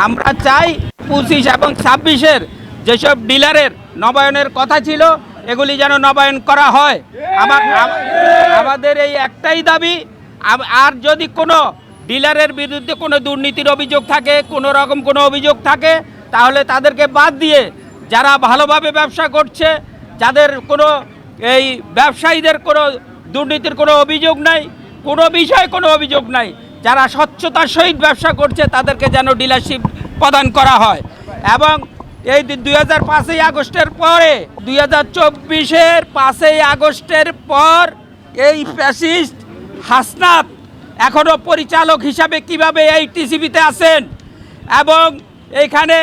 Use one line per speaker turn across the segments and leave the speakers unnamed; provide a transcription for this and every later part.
আমরা চাই 25 এবং 26-এর যেসব ডিলারের নবায়নের কথা ছিল এগুলি যেন নবায়ন করা হয়। আমাদের এই একটাই দাবি, আর যদি কোনো ডিলারের বিরুদ্ধে কোনো দুর্নীতির অভিযোগ থাকে, কোনো রকম কোনো অভিযোগ থাকে, তাহলে তাদেরকে বাদ দিয়ে যারা ভালোভাবে ব্যবসা করছে, যাদের কোনো এই ব্যবসায়ীদের কোনো দুর্নীতির কোনো অভিযোগ নাই, কোনো বিষয়ে কোনো অভিযোগ নাই, যারা স্বচ্ছতার সহিত ব্যবসা করছে তাদেরকে যেন ডিলারশিপ প্রদান করা হয়। এবং এই 2005 আগস্টের পরে 2024-এর 5 আগস্টের পর এই ফ্যাসিস্ট হাসনাত এখনও পরিচালক হিসাবে কিভাবে এই টিসিবিতে আছেন, এবং এখানে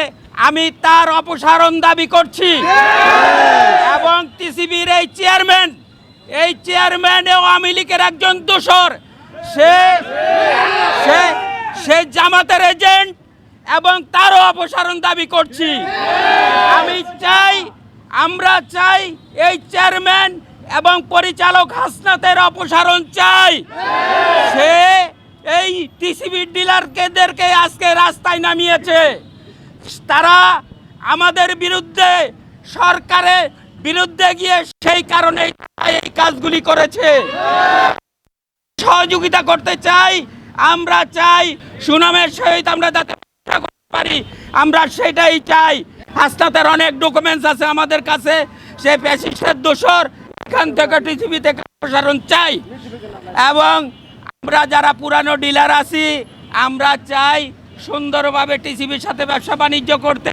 আমি তার অপসারণ দাবি করছি। এবং টিসিবির এই চেয়ারম্যান আওয়ামী লীগের একজন দোসর, সে জামাতের এজেন্ট, এবং তারও অপসারণ দাবি করছি। আমরা চাই এই চেয়ারম্যান এবং পরিচালক হাসনাতের অপসারণ চাই। সে এই টিসিবি ডিলারদেরকে আজকে রাস্তায় নামিয়েছে। তারা আমাদের বিরুদ্ধে, সরকারের বিরুদ্ধে গিয়ে সেই কারণে এই কাজগুলি করেছে। সহযোগিতা করতে চাই, আমরা চাই সুনামের সহিত আমরা যাতে করতে পারি, আমরা সেটাই চাই। হাসনাতের অনেক ডকুমেন্টস আছে আমাদের কাছে, সে ফ্যাসিস্টের দোসর, এখান থেকে টিসিবি থেকে অপসারণ চাই। এবং আমরা যারা পুরানো ডিলার আছি, আমরা চাই সুন্দরভাবে টিসিবির সাথে ব্যবসা বাণিজ্য করতে।